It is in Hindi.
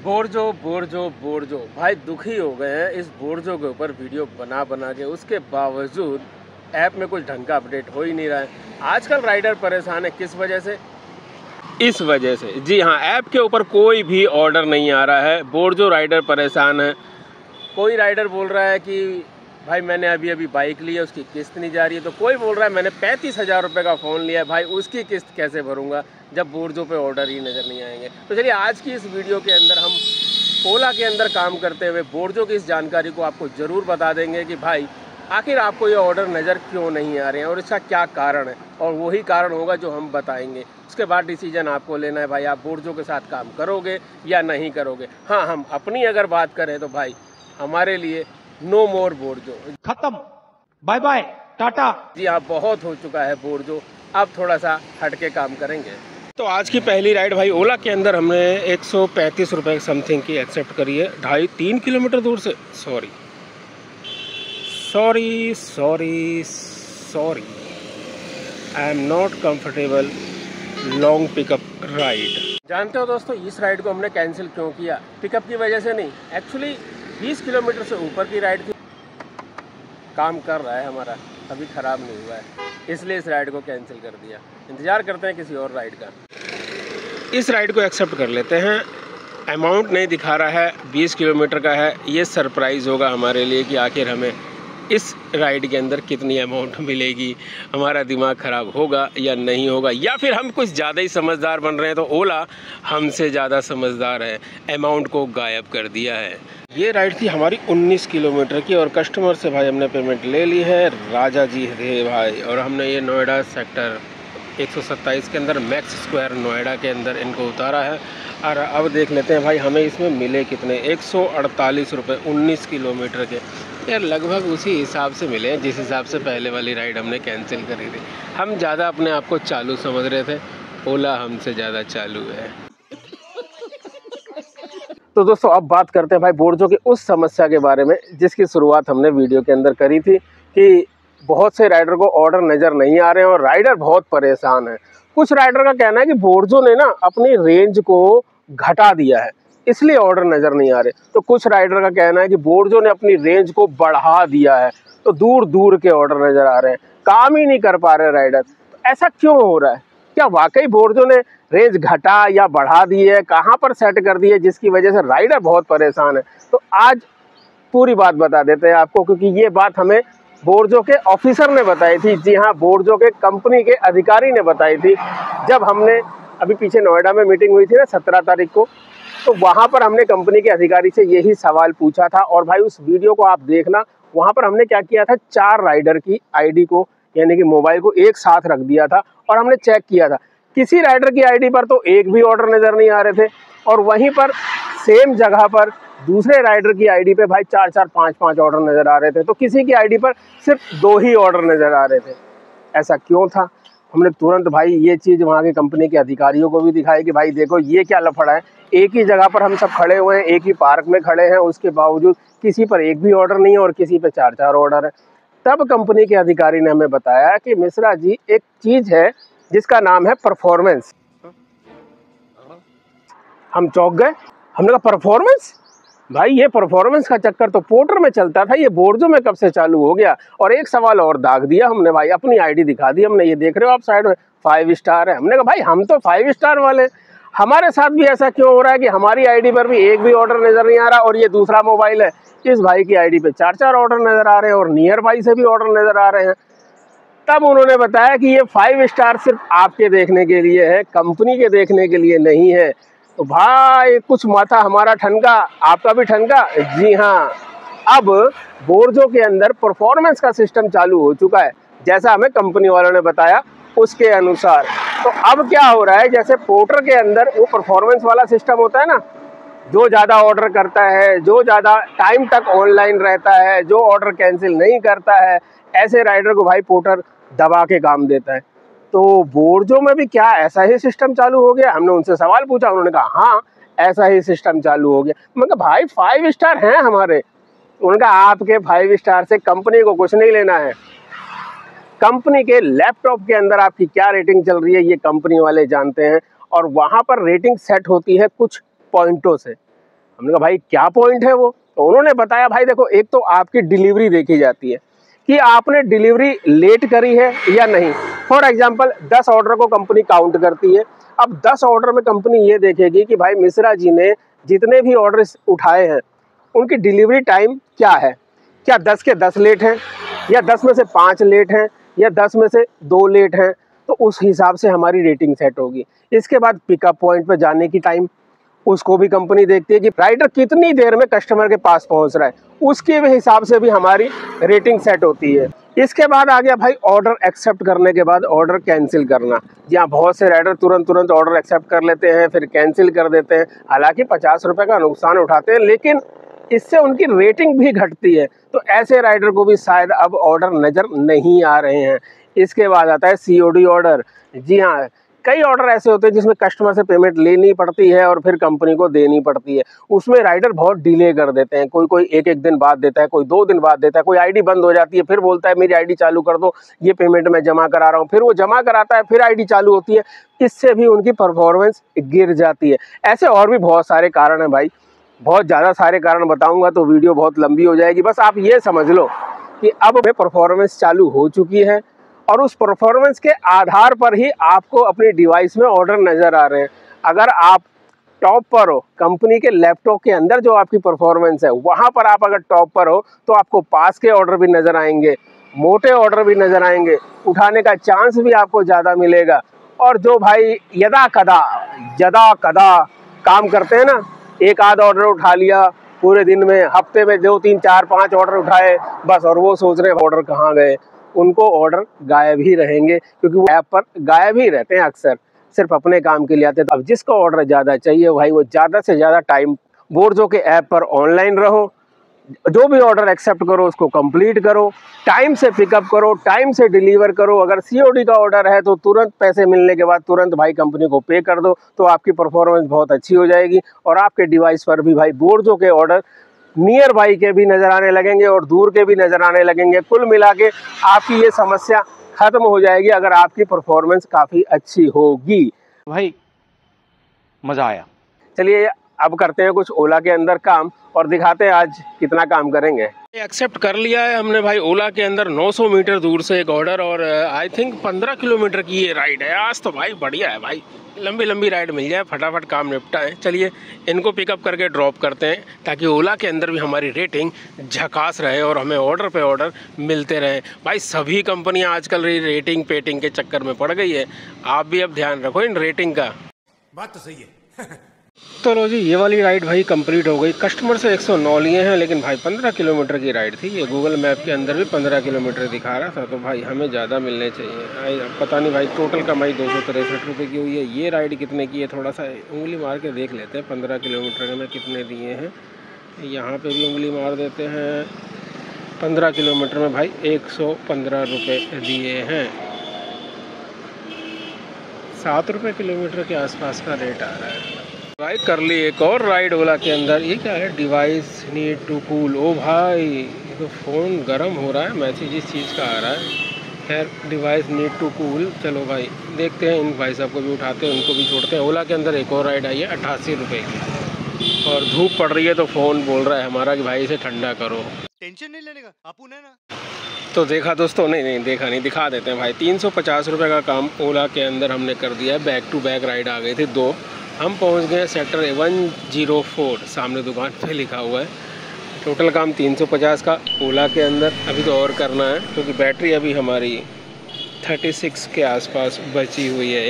बोर्जो बोर्जो बोर्जो भाई दुखी हो गए हैं इस बोर्जो के ऊपर वीडियो बना के। उसके बावजूद ऐप में कुछ ढंग का अपडेट हो ही नहीं रहा है। आजकल राइडर परेशान है, किस वजह से? इस वजह से, जी हाँ, ऐप के ऊपर कोई भी ऑर्डर नहीं आ रहा है। बोर्जो राइडर परेशान है। कोई राइडर बोल रहा है कि भाई मैंने अभी बाइक ली है, उसकी किस्त नहीं जा रही है। तो कोई बोल रहा है मैंने 35,000 रुपये का फ़ोन लिया है, भाई उसकी किस्त कैसे भरूंगा जब बोर्जो पे ऑर्डर ही नज़र नहीं आएंगे। तो चलिए आज की इस वीडियो के अंदर हम ओला के अंदर काम करते हुए बोर्जो की इस जानकारी को आपको ज़रूर बता देंगे कि भाई आखिर आपको ये ऑर्डर नज़र क्यों नहीं आ रहे हैं और इसका क्या कारण है, और वही कारण होगा जो हम बताएंगे। उसके बाद डिसीजन आपको लेना है, भाई आप बोर्जो के साथ काम करोगे या नहीं करोगे। हाँ, हम अपनी अगर बात करें तो भाई हमारे लिए नो मोर बोर्जो, खत्म, बाय बाय, टाटा। जी हाँ, बहुत हो चुका है बोर्जो, अब थोड़ा सा हटके काम करेंगे। तो आज की पहली राइड भाई ओला के अंदर हमने 135 रुपये समथिंग की एक्सेप्ट करी है, 2.5-3 किलोमीटर दूर से। Sorry I am not comfortable long pickup ride. जानते हो दोस्तों, इस राइड को हमने कैंसिल क्यों किया? पिकअप की वजह से नहीं, एक्चुअली 20 किलोमीटर से ऊपर की राइड थी। काम कर रहा है हमारा, अभी ख़राब नहीं हुआ है, इसलिए इस राइड को कैंसिल कर दिया। इंतज़ार करते हैं किसी और राइड का। इस राइड को एक्सेप्ट कर लेते हैं। अमाउंट नहीं दिखा रहा है, 20 किलोमीटर का है। ये सरप्राइज़ होगा हमारे लिए कि आखिर हमें इस राइड के अंदर कितनी अमाउंट मिलेगी। हमारा दिमाग ख़राब होगा या नहीं होगा, या फिर हम कुछ ज़्यादा ही समझदार बन रहे हैं। तो ओला हमसे ज़्यादा समझदार है, अमाउंट को गायब कर दिया है। ये राइड थी हमारी 19 किलोमीटर की और कस्टमर से भाई हमने पेमेंट ले ली है। राजा जी थे भाई, और हमने ये नोएडा सेक्टर 127 के अंदर मैक्स स्क्वायर नोएडा के अंदर इनको उतारा है। और अब देख लेते हैं भाई हमें इसमें मिले कितने। 148 रुपये 19 किलोमीटर के। यार लगभग उसी हिसाब से मिले हैं जिस हिसाब से पहले वाली राइड हमने कैंसिल करी थी। हम ज़्यादा अपने आप को चालू समझ रहे थे, ओला हमसे ज़्यादा चालू है। तो दोस्तों अब बात करते हैं भाई बोर्जो की उस समस्या के बारे में जिसकी शुरुआत हमने वीडियो के अंदर करी थी कि बहुत से राइडर को ऑर्डर नज़र नहीं आ रहे हैं और राइडर बहुत परेशान है। कुछ राइडर का कहना है कि बोर्जो ने ना अपनी रेंज को घटा दिया है, इसलिए ऑर्डर नज़र नहीं आ रहे। तो कुछ राइडर का कहना है कि बोर्जो ने अपनी रेंज को बढ़ा दिया है, तो दूर दूर के ऑर्डर नज़र आ रहे हैं, काम ही नहीं कर पा रहे राइडर। तो ऐसा क्यों हो रहा है? क्या वाकई बोर्जो ने रेंज घटा या बढ़ा दी है? कहाँ पर सेट कर दी है जिसकी वजह से राइडर बहुत परेशान है? तो आज पूरी बात बता देते हैं आपको, क्योंकि ये बात हमें बोर्जो के ऑफिसर ने बताई थी। जी हाँ, बोर्जो के कंपनी के अधिकारी ने बताई थी। जब हमने अभी पीछे नोएडा में मीटिंग हुई थी ना 17 तारीख को, तो वहाँ पर हमने कंपनी के अधिकारी से यही सवाल पूछा था। और भाई उस वीडियो को आप देखना, वहाँ पर हमने क्या किया था, 4 राइडर की आईडी को यानी कि मोबाइल को एक साथ रख दिया था और हमने चेक किया था। किसी राइडर की आईडी पर तो एक भी ऑर्डर नज़र नहीं आ रहे थे, और वहीं पर सेम जगह पर दूसरे राइडर की आईडी पे भाई 4-4, 5-5 ऑर्डर नज़र आ रहे थे। तो किसी की आईडी पर सिर्फ 2 ही ऑर्डर नज़र आ रहे थे। ऐसा क्यों था? हमने तुरंत भाई ये चीज़ वहाँ के कंपनी के अधिकारियों को भी दिखाई कि भाई देखो ये क्या लफड़ा है। एक ही जगह पर हम सब खड़े हुए हैं, एक ही पार्क में खड़े हैं, उसके बावजूद किसी पर एक भी ऑर्डर नहीं है और किसी पर 4-4 ऑर्डर है। तब कंपनी के अधिकारी ने हमें बताया कि मिश्रा जी, एक चीज़ है जिसका नाम है परफॉर्मेंस। हम चौंक गए, हमने कहा परफॉर्मेंस? भाई ये परफॉर्मेंस का चक्कर तो पोर्टर में चलता था, ये बोर्जो में कब से चालू हो गया? और एक सवाल और दाग दिया हमने भाई, अपनी आईडी दिखा दी हमने, ये देख रहे हो आप साइड में 5 स्टार है। हमने कहा भाई हम तो 5 स्टार वाले, हमारे साथ भी ऐसा क्यों हो रहा है कि हमारी आईडी पर भी एक भी ऑर्डर नज़र नहीं आ रहा, और ये दूसरा मोबाइल है, इस भाई की आईडी पे 4-4 ऑर्डर नज़र आ रहे हैं और नियर बाई से भी ऑर्डर नज़र आ रहे हैं। तब उन्होंने बताया कि ये 5 स्टार सिर्फ आपके देखने के लिए है, कंपनी के देखने के लिए नहीं है। तो भाई कुछ माथा हमारा ठनका, आपका भी ठनका। जी हाँ, अब बोर्जो के अंदर परफॉर्मेंस का सिस्टम चालू हो चुका है, जैसा हमें कंपनी वालों ने बताया उसके अनुसार। तो अब क्या हो रहा है, जैसे पोर्टर के अंदर वो परफॉर्मेंस वाला सिस्टम होता है ना, जो ज़्यादा ऑर्डर करता है, जो ज़्यादा टाइम तक ऑनलाइन रहता है, जो ऑर्डर कैंसिल नहीं करता है, ऐसे राइडर को भाई पोर्टर दबा के काम देता है। तो बोर्जो में भी क्या ऐसा ही सिस्टम चालू हो गया? हमने उनसे सवाल पूछा, उन्होंने कहा हाँ ऐसा ही सिस्टम चालू हो गया। मैंने कहा भाई 5 स्टार हैं हमारे। उन्होंने कहा आपके 5 स्टार से कंपनी को कुछ नहीं लेना है, कंपनी के लैपटॉप के अंदर आपकी क्या रेटिंग चल रही है ये कंपनी वाले जानते हैं, और वहाँ पर रेटिंग सेट होती है कुछ पॉइंटों से। हमने कहा भाई क्या पॉइंट है वो? तो उन्होंने बताया भाई देखो, एक तो आपकी डिलीवरी देखी जाती है कि आपने डिलीवरी लेट करी है या नहीं। फॉर एग्जांपल 10 ऑर्डर को कंपनी काउंट करती है। अब 10 ऑर्डर में कंपनी ये देखेगी कि भाई मिश्रा जी ने जितने भी ऑर्डर उठाए हैं उनकी डिलीवरी टाइम क्या है, क्या 10 के 10 लेट हैं, या 10 में से 5 लेट हैं, या 10 में से 2 लेट हैं, तो उस हिसाब से हमारी रेटिंग सेट होगी। इसके बाद पिकअप पॉइंट पर जाने की टाइम, उसको भी कंपनी देखती है कि राइडर कितनी देर में कस्टमर के पास पहुंच रहा है, उसके भी हिसाब से भी हमारी रेटिंग सेट होती है। इसके बाद आ गया भाई ऑर्डर एक्सेप्ट करने के बाद ऑर्डर कैंसिल करना। जहाँ बहुत से राइडर तुरंत ऑर्डर एक्सेप्ट कर लेते हैं फिर कैंसिल कर देते हैं, हालांकि 50 रुपये का नुकसान उठाते हैं, लेकिन इससे उनकी रेटिंग भी घटती है। तो ऐसे राइडर को भी शायद अब ऑर्डर नज़र नहीं आ रहे हैं। इसके बाद आता है COD ऑर्डर। जी हाँ, कई ऑर्डर ऐसे होते हैं जिसमें कस्टमर से पेमेंट लेनी पड़ती है और फिर कंपनी को देनी पड़ती है। उसमें राइडर बहुत डिले कर देते हैं, कोई एक दिन बाद देता है, कोई 2 दिन बाद देता है, कोई आईडी बंद हो जाती है, फिर बोलता है मेरी आईडी चालू कर दो, ये पेमेंट मैं जमा करा रहा हूँ, फिर वो जमा कराता है, फिर आईडी चालू होती है। इससे भी उनकी परफॉर्मेंस गिर जाती है। ऐसे और भी बहुत सारे कारण हैं भाई, बहुत ज़्यादा सारे कारण बताऊँगा तो वीडियो बहुत लंबी हो जाएगी। बस आप ये समझ लो कि अब परफॉर्मेंस चालू हो चुकी है और उस परफॉर्मेंस के आधार पर ही आपको अपनी डिवाइस में ऑर्डर नज़र आ रहे हैं। अगर आप टॉप पर हो, कंपनी के लैपटॉप के अंदर जो आपकी परफॉर्मेंस है वहाँ पर आप अगर टॉप पर हो तो आपको पास के ऑर्डर भी नज़र आएंगे, मोटे ऑर्डर भी नज़र आएंगे, उठाने का चांस भी आपको ज़्यादा मिलेगा। और जो भाई यदा कदा काम करते हैं ना, एक आध ऑर्डर उठा लिया पूरे दिन में, हफ्ते में 2, 3, 4, 5 ऑर्डर उठाए बस, और वो सोच रहे हैं ऑर्डर कहाँ गए, उनको ऑर्डर गायब ही रहेंगे, क्योंकि वो ऐप पर गायब ही रहते हैं, अक्सर सिर्फ अपने काम के लिए आते हैं। तो अब जिसको ऑर्डर ज़्यादा चाहिए भाई वो ज़्यादा से ज़्यादा टाइम बोर्जो के ऐप पर ऑनलाइन रहो, जो भी ऑर्डर एक्सेप्ट करो उसको कंप्लीट करो, टाइम से पिकअप करो, टाइम से डिलीवर करो। अगर COD का ऑर्डर है तो तुरंत पैसे मिलने के बाद तुरंत भाई कंपनी को पे कर दो, तो आपकी परफॉर्मेंस बहुत अच्छी हो जाएगी और आपके डिवाइस पर भी भाई बोर्जो के ऑर्डर नियर बाई के भी नज़र आने लगेंगे और दूर के भी नज़र आने लगेंगे। कुल मिला के आपकी ये समस्या ख़त्म हो जाएगी अगर आपकी परफॉर्मेंस काफ़ी अच्छी होगी। भाई मजा आया। चलिए अब करते हैं कुछ ओला के अंदर काम और दिखाते हैं आज कितना काम करेंगे। एक्सेप्ट कर लिया है हमने भाई ओला के अंदर 900 मीटर दूर से एक ऑर्डर, और आई थिंक 15 किलोमीटर की ये राइड है। आज तो भाई बढ़िया है भाई, लंबी राइड मिल जाए, फटाफट काम निपटाएं। चलिए इनको पिकअप करके ड्रॉप करते हैं ताकि ओला के अंदर भी हमारी रेटिंग झकास रहे और हमें ऑर्डर पे ऑर्डर मिलते रहें। भाई सभी कंपनियां आजकल रेटिंग पेटिंग के चक्कर में पड़ गई है, आप भी अब ध्यान रखो इन रेटिंग का। बात तो सही है। तो लो जी, ये वाली राइड भाई कंप्लीट हो गई। कस्टमर से 109 लिए हैं, लेकिन भाई 15 किलोमीटर की राइड थी। ये गूगल मैप के अंदर भी 15 किलोमीटर दिखा रहा था, तो भाई हमें ज़्यादा मिलने चाहिए। पता नहीं भाई टोटल कमाई 263 रुपये की हुई है। ये राइड कितने की है, थोड़ा सा उंगली मार के देख लेते हैं 15 किलोमीटर में कितने दिए हैं। यहाँ पर भी उंगली मार देते हैं। 15 किलोमीटर में भाई 115 रुपये दिए हैं। 7 रुपये किलोमीटर के आसपास का रेट आ रहा है भाई। कर ली एक और राइड ओला के अंदर। ये क्या है, डिवाइस नीड टू कूल। ओ भाई ये तो फ़ोन गर्म हो रहा है, मैसेज इस चीज़ का आ रहा है। खैर डिवाइस नीड टू कूल, चलो भाई देखते हैं, इन भाई साहब को भी उठाते हैं, उनको भी छोड़ते हैं। ओला के अंदर एक और राइड आई है 88 रुपये की, और धूप पड़ रही है तो फ़ोन बोल रहा है हमारा कि भाई इसे ठंडा करो। टेंशन नहीं लेने का, आपू ने ना। तो देखा दोस्तों, नहीं देखा नहीं, दिखा देते हैं भाई। 350 रुपये का काम ओला के अंदर हमने कर दिया है। बैक टू बैक राइड आ गई थी 2। हम पहुंच गए सेक्टर 104, सामने दुकान पे लिखा हुआ है। टोटल काम 350 का ओला के अंदर। अभी तो और करना है क्योंकि बैटरी अभी हमारी 36 के आसपास बची हुई है।